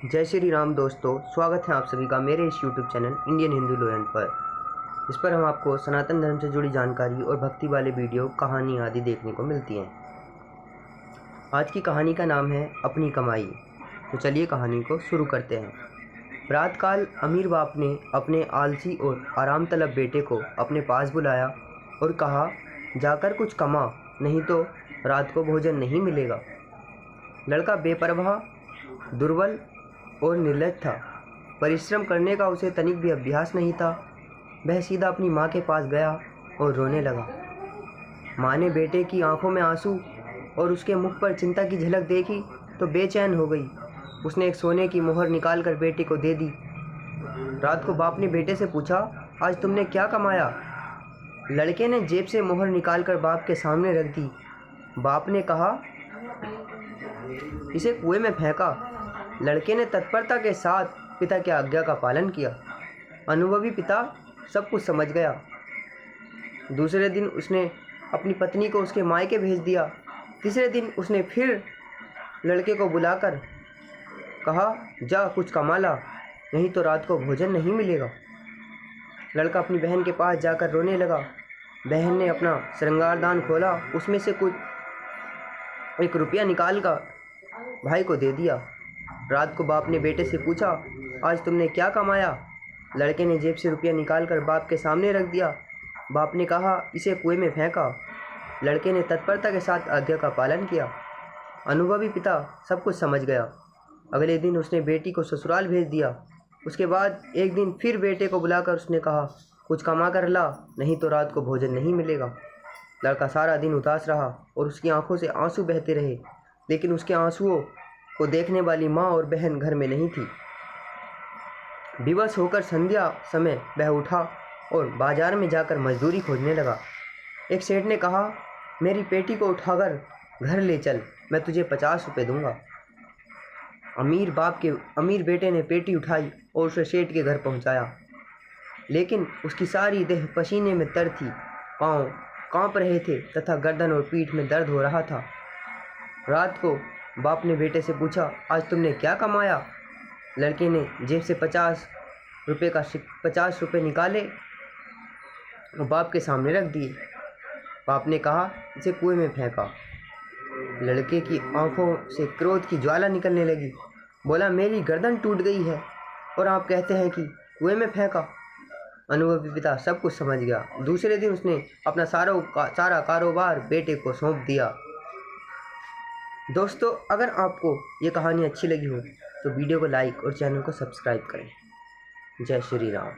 जय श्री राम दोस्तों, स्वागत है आप सभी का मेरे इस यूट्यूब चैनल इंडियन हिंदू लोयन पर। इस पर हम आपको सनातन धर्म से जुड़ी जानकारी और भक्ति वाले वीडियो, कहानी आदि देखने को मिलती हैं। आज की कहानी का नाम है अपनी कमाई। तो चलिए कहानी को शुरू करते हैं। रात काल अमीर बाप ने अपने आलसी और आराम तलब बेटे को अपने पास बुलाया और कहा, जाकर कुछ कमा, नहीं तो रात को भोजन नहीं मिलेगा। लड़का बेपरवाह, दुर्बल और निर्लज था। परिश्रम करने का उसे तनिक भी अभ्यास नहीं था। वह सीधा अपनी माँ के पास गया और रोने लगा। माँ ने बेटे की आंखों में आंसू और उसके मुख पर चिंता की झलक देखी तो बेचैन हो गई। उसने एक सोने की मोहर निकालकर बेटे को दे दी। रात को बाप ने बेटे से पूछा, आज तुमने क्या कमाया? लड़के ने जेब से मोहर निकालकर बाप के सामने रख दी। बाप ने कहा, इसे कुएं में फेंका। लड़के ने तत्परता के साथ पिता की आज्ञा का पालन किया। अनुभवी पिता सब कुछ समझ गया। दूसरे दिन उसने अपनी पत्नी को उसके मायके भेज दिया। तीसरे दिन उसने फिर लड़के को बुलाकर कहा, जा कुछ कमा ला, नहीं तो रात को भोजन नहीं मिलेगा। लड़का अपनी बहन के पास जाकर रोने लगा। बहन ने अपना श्रृंगारदान खोला, उसमें से कुछ 1 रुपया निकाल कर भाई को दे दिया। रात को बाप ने बेटे से पूछा, आज तुमने क्या कमाया? लड़के ने जेब से रुपया निकालकर बाप के सामने रख दिया। बाप ने कहा, इसे कुएं में फेंका। लड़के ने तत्परता के साथ आज्ञा का पालन किया। अनुभवी पिता सब कुछ समझ गया। अगले दिन उसने बेटी को ससुराल भेज दिया। उसके बाद एक दिन फिर बेटे को बुलाकर उसने कहा, कुछ कमा कर ला, नहीं तो रात को भोजन नहीं मिलेगा। लड़का सारा दिन उदास रहा और उसकी आंखों से आंसू बहते रहे, लेकिन उसके आंसुओं को देखने वाली माँ और बहन घर में नहीं थी। विवश होकर संध्या समय वह उठा और बाजार में जाकर मजदूरी खोजने लगा। एक सेठ ने कहा, मेरी पेटी को उठाकर घर ले चल, मैं तुझे 50 रुपये दूंगा। अमीर बेटे ने पेटी उठाई और उसे सेठ के घर पहुंचाया, लेकिन उसकी सारी देह पसीने में तर थी। पाँव कांप रहे थे तथा गर्दन और पीठ में दर्द हो रहा था। रात को बाप ने बेटे से पूछा, आज तुमने क्या कमाया? लड़के ने जेब से 50 रुपये निकाले और बाप के सामने रख दिए। बाप ने कहा, इसे कुएं में फेंका। लड़के की आंखों से क्रोध की ज्वाला निकलने लगी। बोला, मेरी गर्दन टूट गई है और आप कहते हैं कि कुएं में फेंका। अनुभवी पिता सब कुछ समझ गया। दूसरे दिन उसने अपना सारा कारोबार बेटे को सौंप दिया। दोस्तों, अगर आपको ये कहानी अच्छी लगी हो तो वीडियो को लाइक और चैनल को सब्सक्राइब करें। जय श्री राम।